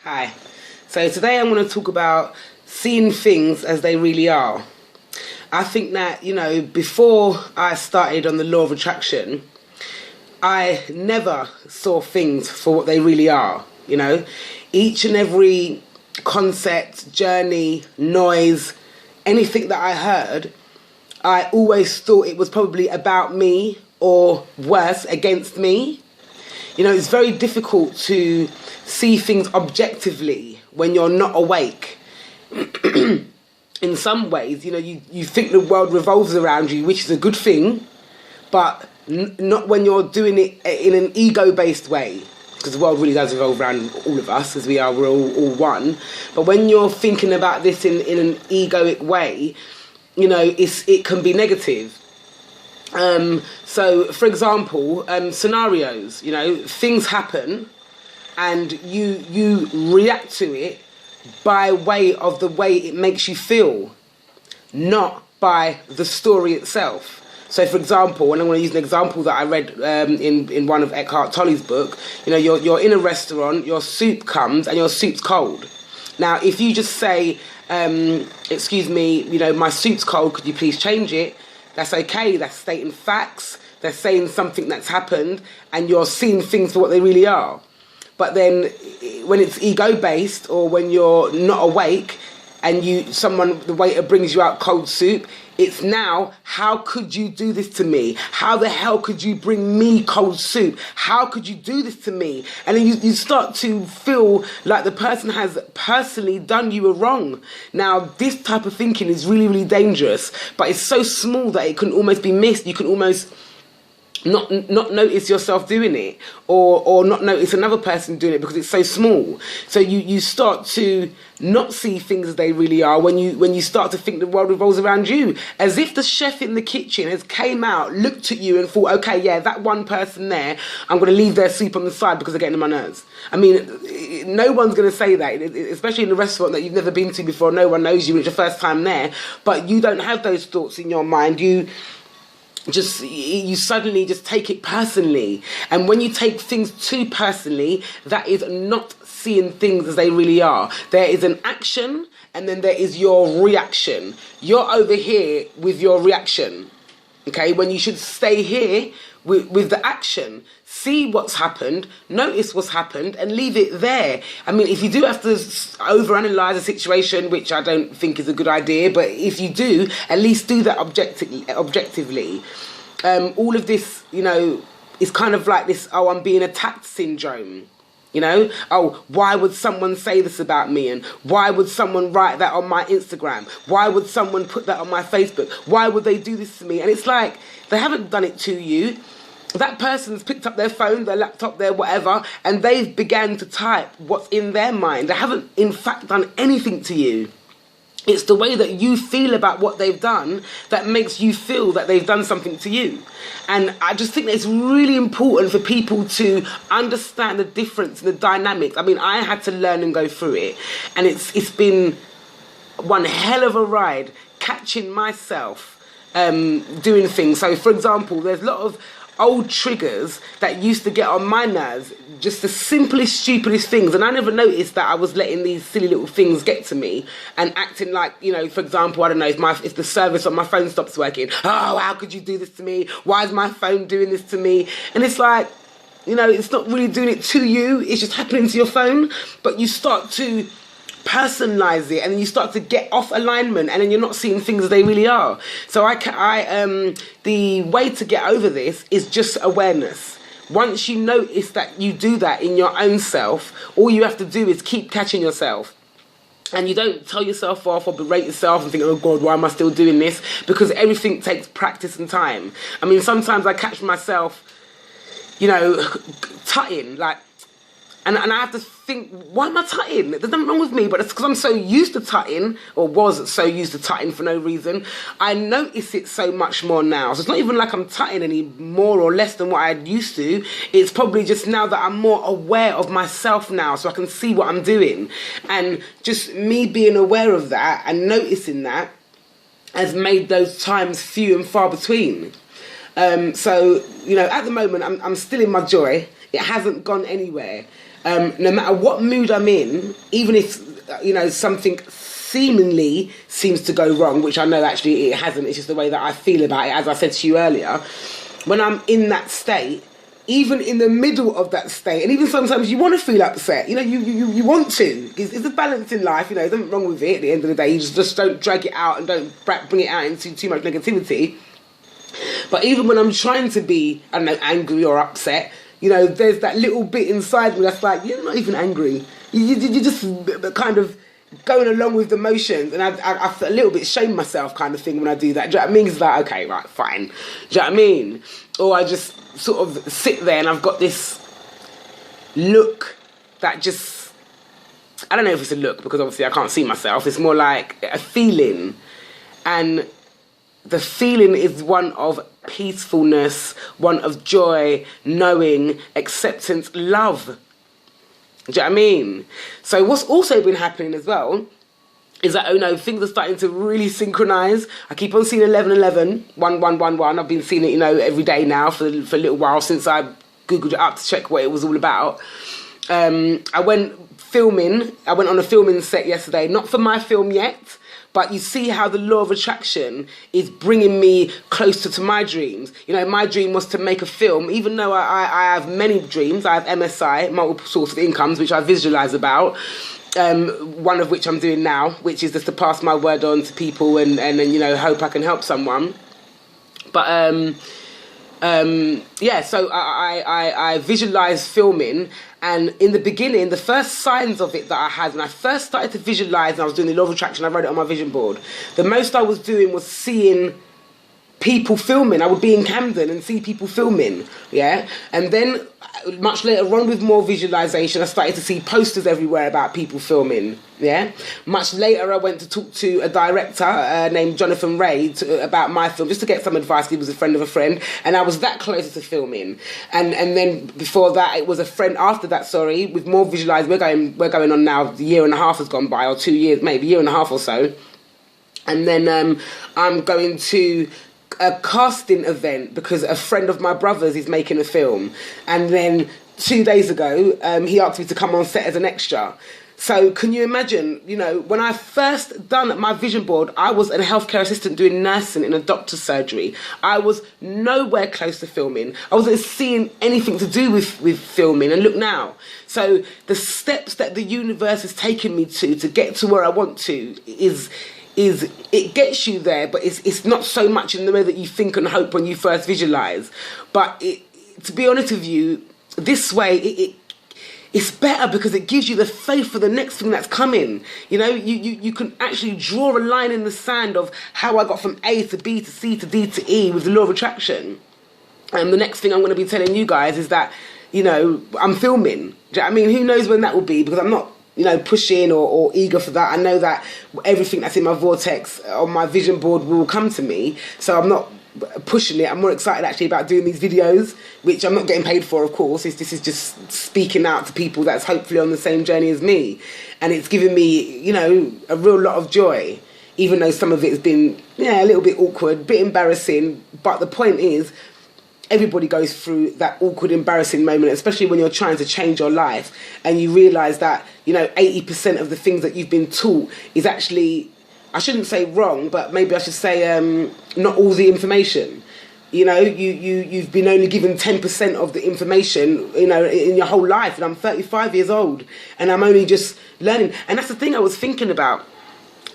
Hi. So today I'm going to talk about seeing things as they really are. I think that, before I started on the law of attraction, I never saw things for what they really are, Each and every concept, journey, noise, anything that I heard, I always thought it was probably about me or worse, against me. It's very difficult to see things objectively when you're not awake. In some ways, you think the world revolves around you, which is a good thing, but not when you're doing it in an ego-based way, because the world really does revolve around all of us, as we're all one. But when you're thinking about this in an egoic way, it can be negative. So, for example, scenarios, things happen and you react to it by way of the way it makes you feel, not by the story itself. So, for example, and I'm going to use an example that I read in one of Eckhart Tolle's book, you're in a restaurant, your soup comes and your soup's cold. Now, if you just say, excuse me, my soup's cold, could you please change it? That's okay, that's stating facts, they're saying something that's happened, and you're seeing things for what they really are. But then, when it's ego-based, or when you're not awake, and the waiter brings you out cold soup, it's now, how could you do this to me? How the hell could you bring me cold soup? How could you do this to me? And then you start to feel like the person has personally done you a wrong. Now, this type of thinking is really, really dangerous, but it's so small that it can almost be missed. You can almost not notice yourself doing it, or not notice another person doing it because it's so small. So you start to not see things as they really are when you start to think the world revolves around you, as if the chef in the kitchen has came out, looked at you and thought, okay, yeah, that one person there, I'm going to leave their soup on the side because they're getting on my nerves. I mean, no one's going to say that, especially in a restaurant that you've never been to before. No one knows you, it's your first time there, but you don't have those thoughts in your mind. You suddenly just take it personally. And when you take things too personally, that is not seeing things as they really are. There is an action, and then there is your reaction. You're over here with your reaction, okay? When you should stay here with the action. See what's happened, notice what's happened, and leave it there. I mean, if you do have to overanalyze a situation, which I don't think is a good idea, but if you do, at least do that objectively. All of this, is kind of like this, I'm being attacked syndrome. Why would someone say this about me? And why would someone write that on my Instagram? Why would someone put that on my Facebook? Why would they do this to me? And it's like, they haven't done it to you. That person's picked up their phone, their laptop, their whatever, and they've began to type what's in their mind. They haven't, in fact, done anything to you. It's the way that you feel about what they've done that makes you feel that they've done something to you. And I just think that it's really important for people to understand the difference in the dynamics. I mean, I had to learn and go through it. And it's been one hell of a ride catching myself doing things. So, for example, there's a lot of old triggers that used to get on my nerves, just the simplest, stupidest things, and I never noticed that I was letting these silly little things get to me and acting like, for example, I don't know, if the service on my phone stops working, how could you do this to me? Why is my phone doing this to me? And it's like, it's not really doing it to you, it's just happening to your phone, but you start to personalize it, and then you start to get off alignment, and then you're not seeing things as they really are. So the way to get over this is just awareness. Once you notice that you do that in your own self, all you have to do is keep catching yourself. And you don't tell yourself off or berate yourself and think, oh God, why am I still doing this? Because everything takes practice and time. I mean, sometimes I catch myself, tutting, like, and I have to think, why am I tutting? There's nothing wrong with me, but it's because I'm so used to tutting, or was so used to tutting for no reason. I notice it so much more now. So it's not even like I'm tutting any more or less than what I used to. It's probably just now that I'm more aware of myself now, so I can see what I'm doing. And just me being aware of that and noticing that has made those times few and far between. So, at the moment, I'm still in my joy. It hasn't gone anywhere. no matter what mood I'm in, even if, something seemingly seems to go wrong, which I know actually it hasn't, it's just the way that I feel about it, as I said to you earlier, when I'm in that state, even in the middle of that state, and even sometimes you want to feel upset, you want to. It's a balance in life, there's nothing wrong with it at the end of the day. You just don't drag it out and don't bring it out into too much negativity. But even when I'm trying to be, I don't know, angry or upset, there's that little bit inside me that's like, you're not even angry. You're just kind of going along with the motions, and I feel a little bit shame myself kind of thing when I do that. Do you know what I mean? It's like, okay, right, fine. Do you know what I mean? Or I just sort of sit there and I've got this look that just, I don't know if it's a look because obviously I can't see myself. It's more like a feeling. And the feeling is one of peacefulness, one of joy, knowing, acceptance, love. Do you know what I mean? So what's also been happening as well is that, things are starting to really synchronise. I keep on seeing 1111, 1111. I've been seeing it, every day now for a little while since I Googled it up to check what it was all about. I went on a filming set yesterday, not for my film yet, but you see how the law of attraction is bringing me closer to my dreams. My dream was to make a film, even though I have many dreams. I have MSI, multiple source of incomes, which I visualise about. One of which I'm doing now, which is just to pass my word on to people and hope I can help someone. But so I visualised filming, and in the beginning, the first signs of it that I had, when I first started to visualise and I was doing the law of attraction, I wrote it on my vision board, the most I was doing was seeing people filming. I would be in Camden and see people filming, yeah? And then much later on, with more visualization, I started to see posters everywhere about people filming, yeah? Much later, I went to talk to a director named Jonathan Ray about my film, just to get some advice. He was a friend of a friend, and I was that close to filming. And then before that, it was a friend after that, with more visualized. We're going on now, a year and a half has gone by, or 2 years, maybe a year and a half or so. And then I'm going to a casting event because a friend of my brother's is making a film, and then 2 days ago he asked me to come on set as an extra. So can you imagine, when I first done my vision board, I was a healthcare assistant doing nursing in a doctor's surgery. I was nowhere close to filming. I wasn't seeing anything to do with filming, and look now. So the steps that the universe is taking me to get to where I want to is it gets you there, but it's not so much in the way that you think and hope when you first visualize. But to be honest with you, this way it's better because it gives you the faith for the next thing that's coming. You can actually draw a line in the sand of how I got from A to B to C to D to E with the law of attraction. And the next thing I'm going to be telling you guys is that, I'm filming. Do you know what I mean? Who knows when that will be, because I'm not pushing or eager for that. I know that everything that's in my vortex on my vision board will come to me, so I'm not pushing it. I'm more excited actually about doing these videos, which I'm not getting paid for, of course. This is just speaking out to people that's hopefully on the same journey as me, and it's given me, a real lot of joy, even though some of it has been, a little bit awkward, a bit embarrassing. But the point is, everybody goes through that awkward, embarrassing moment, especially when you're trying to change your life and you realise that, 80% of the things that you've been taught is actually, I shouldn't say wrong, but maybe I should say not all the information. You've been only given 10% of the information, in your whole life. And I'm 35 years old and I'm only just learning. And that's the thing I was thinking about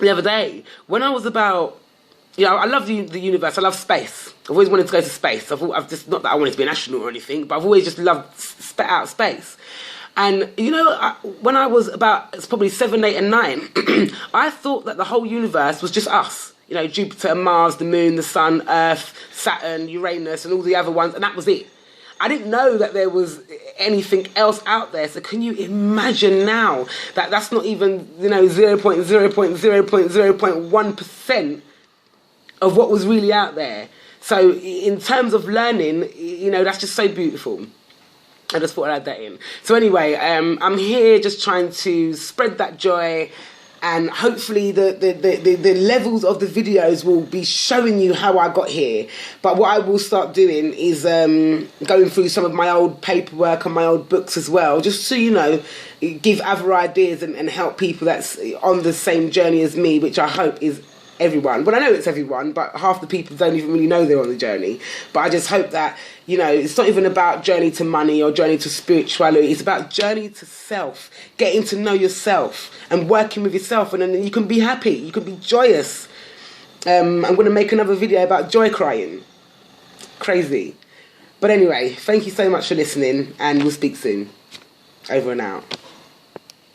the other day. When I was about, I love the universe. I love space. I've always wanted to go to space. I've just, not that I wanted to be an astronaut or anything, but I've always just loved out space. And, when I was about, it's probably 7, 8 and 9, I thought that the whole universe was just us. Jupiter, Mars, the Moon, the Sun, Earth, Saturn, Uranus, and all the other ones, and that was it. I didn't know that there was anything else out there. So can you imagine now that that's not even, 0.0.0.0.1% of what was really out there. So in terms of learning, that's just so beautiful. I just thought I'd add that in. So anyway, I'm here just trying to spread that joy, And hopefully the levels of the videos will be showing you how I got here. But what I will start doing is going through some of my old paperwork and my old books as well, just so, you know, give other ideas and help people that's on the same journey as me, which I hope is everyone. Well, I know it's everyone, but half the people don't even really know they're on the journey. But I just hope that, you know, it's not even about journey to money or journey to spirituality. It's about journey to self, getting to know yourself and working with yourself, and then you can be happy, you can be joyous. I'm going to make another video about joy crying. Crazy. But anyway, thank you so much for listening, and we'll speak soon. Over and out.